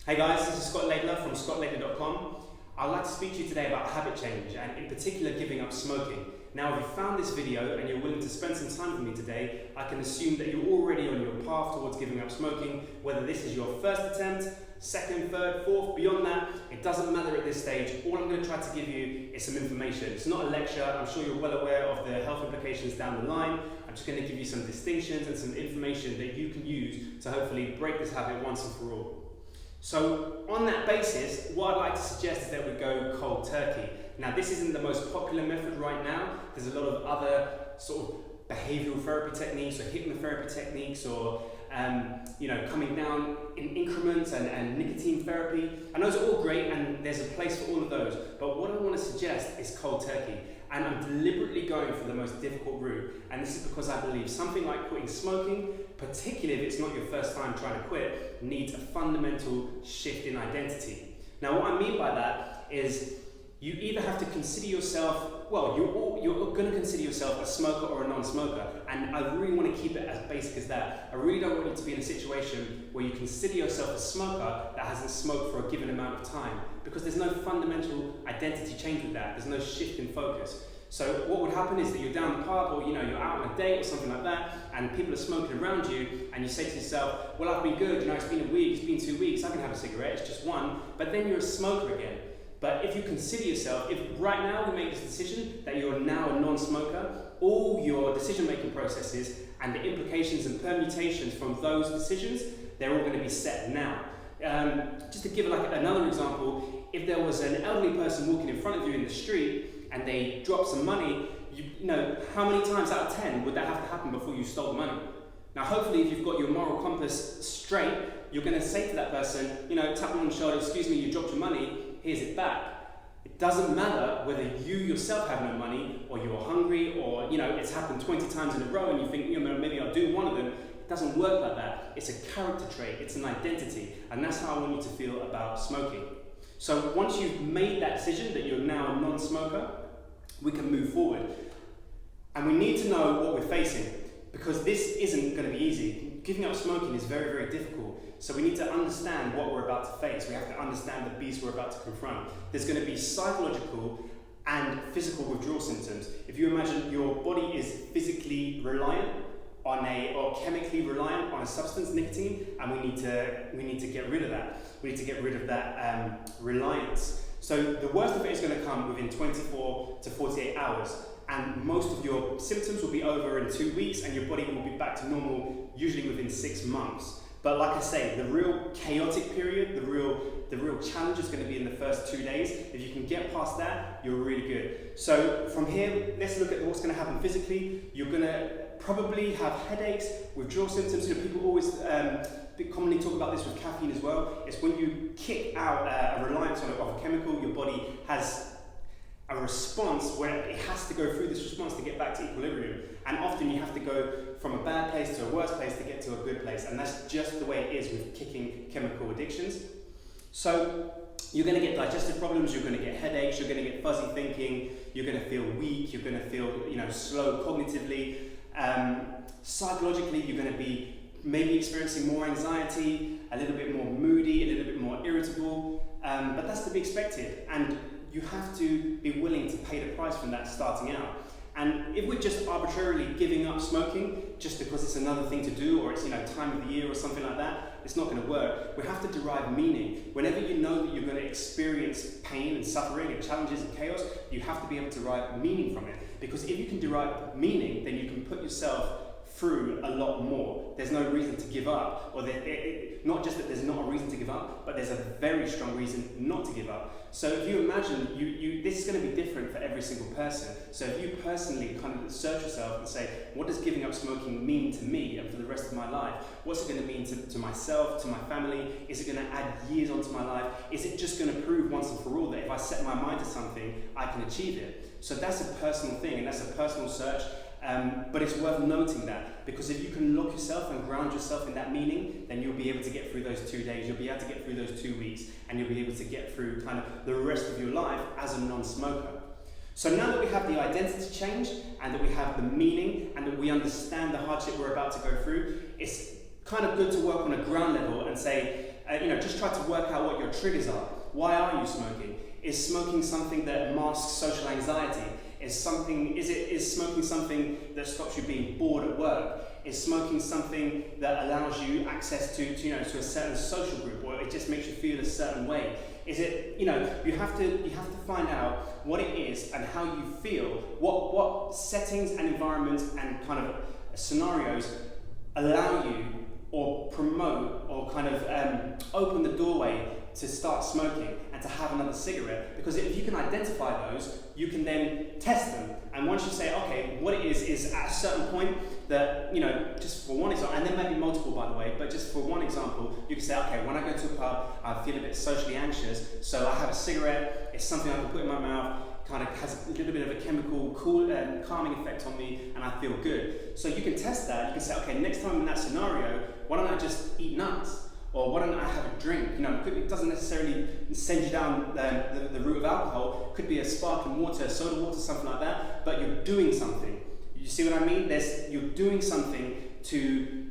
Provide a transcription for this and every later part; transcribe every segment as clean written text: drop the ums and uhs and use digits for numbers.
Hey guys, this is Scott Laidler from scottlaidler.com. I'd like to speak to you today about habit change and in particular giving up smoking. Now if you found this video and you're willing to spend some time with me today, I can assume that you're already on your path towards giving up smoking, whether this is your first attempt, second, third, fourth, beyond that, it doesn't matter at this stage. All I'm going to try to give you is some information. It's not a lecture, I'm sure you're well aware of the health implications down the line. I'm just going to give you some distinctions and some information that you can use to hopefully break this habit once and for all. So on that basis, what I'd like to suggest is that we go cold turkey. Now this isn't the most popular method right now. There's a lot of other sort of behavioural therapy techniques or hypnotherapy techniques or coming down in increments and nicotine therapy. And those are all great and there's a place for all of those. But what I want to suggest is cold turkey. And I'm deliberately going for the most difficult route. And this is because I believe something like quitting smoking, particularly if it's not your first time trying to quit, needs a fundamental shift in identity. Now what I mean by that is you either have to consider yourself, you're going to consider yourself a smoker or a non-smoker. And I really want to keep it as basic as that. I really don't want you to be in a situation where you consider yourself a smoker that hasn't smoked for a given amount of time, because there's no fundamental identity change with that. There's no shift in focus. So what would happen is that you're down the pub or you're out on a date or something like that and people are smoking around you and you say to yourself, well, I've been good, it's been a week, it's been 2 weeks, I can have a cigarette, it's just one, but then you're a smoker again. But if you consider yourself, if right now we make this decision that you're now a non-smoker, all your decision-making processes and the implications and permutations from those decisions, they're all going to be set now. Just to give another example, if there was an elderly person walking in front of you in the street and they dropped some money, how many times out of 10 would that have to happen before you stole the money? Now hopefully if you've got your moral compass straight, you're going to say to that person, tap them on the shoulder, excuse me, you dropped your money, here's it back. It doesn't matter whether you yourself have no money or you're hungry or it's happened 20 times in a row and you think maybe I'll do one of them. It doesn't work like that. It's a character trait, it's an identity, and that's how I want you to feel about smoking. So once you've made that decision that you're now a non-smoker, we can move forward. And we need to know what we're facing, because this isn't going to be easy. Giving up smoking is very, very difficult. So we need to understand what we're about to face. We have to understand the beast we're about to confront. There's going to be psychological and physical withdrawal symptoms. If you imagine your body is physically reliant or chemically reliant on a substance, nicotine, and we need to get rid of that. We need to get rid of that reliance. So the worst of it is going to come within 24 to 48 hours. And most of your symptoms will be over in 2 weeks and your body will be back to normal usually within 6 months. But like I say, the real chaotic period, the real challenge is going to be in the first 2 days. If you can get past that, you're really good. So from here, let's look at what's going to happen physically. You're going to probably have headaches, withdrawal symptoms. People always commonly talk about this with caffeine as well. It's when you kick out a reliance on a chemical, your body has a response where it has to go through this response to get back to equilibrium. And often you have to go from a bad place to a worse place to get to a good place. And that's just the way it is with kicking chemical addictions. So you're going to get digestive problems, you're going to get headaches, you're going to get fuzzy thinking, you're going to feel weak, you're going to feel slow cognitively. Psychologically, you're going to be maybe experiencing more anxiety, a little bit more moody, a little bit more irritable. But that's to be expected. And you have to be willing to pay the price from that starting out. And if we're just arbitrarily giving up smoking just because it's another thing to do or it's time of the year or something like that, it's not going to work. We have to derive meaning. Whenever you know that you're going to experience pain and suffering and challenges and chaos, you have to be able to derive meaning from it. Because if you can derive meaning, then you can put yourself through a lot more. There's no reason to give up, or not just that there's not a reason to give up, but there's a very strong reason not to give up. So if you imagine, this is going to be different for every single person. So if you personally kind of search yourself and say, what does giving up smoking mean to me and for the rest of my life? What's it going to mean to myself, to my family? Is it going to add years onto my life? Is it just going to prove once and for all that if I set my mind to something, I can achieve it? So that's a personal thing and that's a personal search. But it's worth noting that, because if you can lock yourself and ground yourself in that meaning, then you'll be able to get through those 2 days, you'll be able to get through those 2 weeks, and you'll be able to get through kind of the rest of your life as a non-smoker. So now that we have the identity change, and that we have the meaning, and that we understand the hardship we're about to go through, it's kind of good to work on a ground level and say, just try to work out what your triggers are. Why are you smoking? Is smoking something that masks social anxiety? Is smoking something that stops you being bored at work? Is smoking something that allows you access to a certain social group, or it just makes you feel a certain way? Is it, you have to find out what it is and how you feel, what settings and environments and kind of scenarios allow you or promote or kind of open the doorway to start smoking and to have another cigarette. Because if you can identify those, you can then test them. And once you say, okay, what it is at a certain point that, just for one example, and there may be multiple by the way, but just for one example, you can say, okay, when I go to a pub, I feel a bit socially anxious, so I have a cigarette, it's something I can put in my mouth, kind of has a little bit of a chemical calming effect on me, and I feel good. So you can test that. You can say, okay, next time I'm in that scenario, why don't I just eat nuts? Or why don't I have a drink? It doesn't necessarily send you down the route of alcohol. It could be a sparkling water, soda water, something like that, but you're doing something. You see what I mean? You're doing something to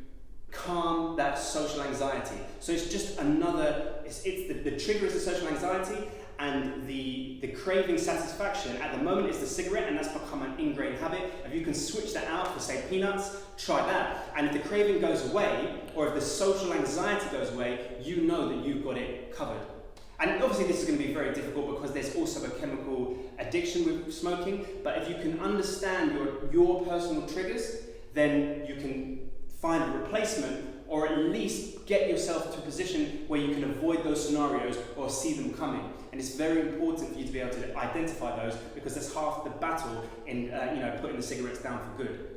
calm that social anxiety. So it's just it's the trigger is the social anxiety, and the craving satisfaction at the moment is the cigarette, and that's become an ingrained habit. If you can switch that out for, say, peanuts, try that. And if the craving goes away, or if the social anxiety goes away, you know that you've got it covered. And obviously this is going to be very difficult because there's also a chemical addiction with smoking, but if you can understand your personal triggers, then you can find a replacement, or at least get yourself to a position where you can avoid those scenarios or see them coming. And it's very important for you to be able to identify those, because that's half the battle in putting the cigarettes down for good.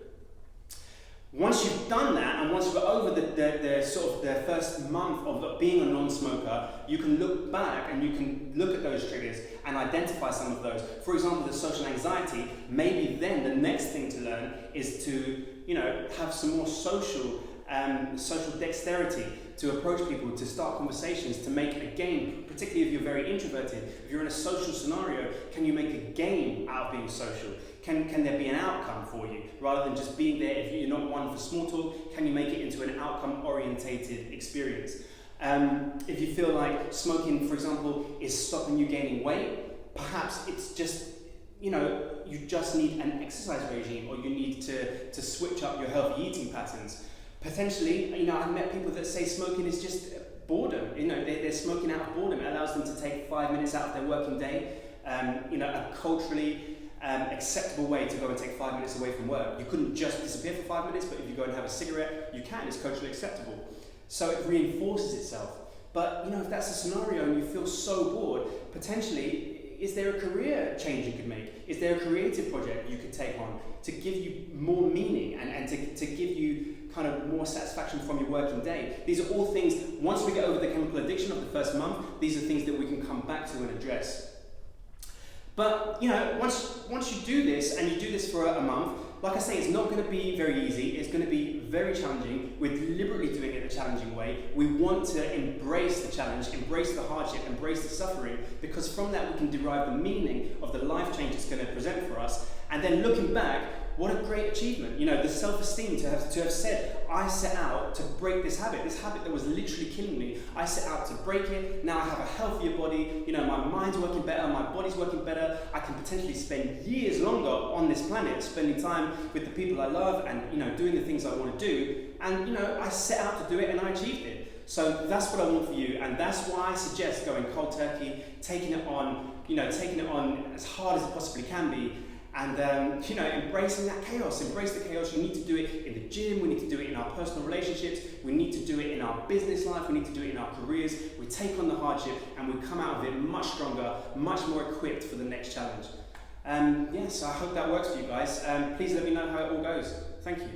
Once you've done that, and once you're over the first month of being a non-smoker, you can look back and you can look at those triggers and identify some of those. For example, the social anxiety, maybe then the next thing to learn is to have some more social dexterity, to approach people, to start conversations, to make a game, particularly if you're very introverted. If you're in a social scenario, can you make a game out of being social? Can there be an outcome for you? Rather than just being there, if you're not one for small talk, can you make it into an outcome-orientated experience? If you feel like smoking, for example, is stopping you gaining weight, perhaps it's just, you just need an exercise regime, or you need to switch up your healthy eating patterns. Potentially, I've met people that say smoking is just boredom. They're smoking out of boredom. It allows them to take 5 minutes out of their working day. A culturally acceptable way to go and take 5 minutes away from work. You couldn't just disappear for 5 minutes, but if you go and have a cigarette, you can. It's culturally acceptable. So it reinforces itself. But if that's a scenario and you feel so bored, potentially, is there a career change you could make? Is there a creative project you could take on to give you more meaning and to give you kind of more satisfaction from your working day? These are all things, once we get over the chemical addiction of the first month, these are things that we can come back to and address. But once you do this, and you do this for a month, like I say, it's not going to be very easy. It's going to be very challenging. We're deliberately doing it the challenging way. We want to embrace the challenge, embrace the hardship, embrace the suffering, because from that we can derive the meaning of the life change it's going to present for us. And then looking back, what a great achievement. The self-esteem to have said, I set out to break this habit that was literally killing me. I set out to break it. Now I have a healthier body. My mind's working better, my body's working better. I can potentially spend years longer on this planet, spending time with the people I love and, doing the things I want to do. And, I set out to do it and I achieved it. So that's what I want for you. And that's why I suggest going cold turkey, taking it on as hard as it possibly can be. And embracing that chaos, embrace the chaos. You need to do it in the gym, we need to do it in our personal relationships, we need to do it in our business life, we need to do it in our careers. We take on the hardship and we come out of it much stronger, much more equipped for the next challenge. So I hope that works for you guys. Please let me know how it all goes. Thank you.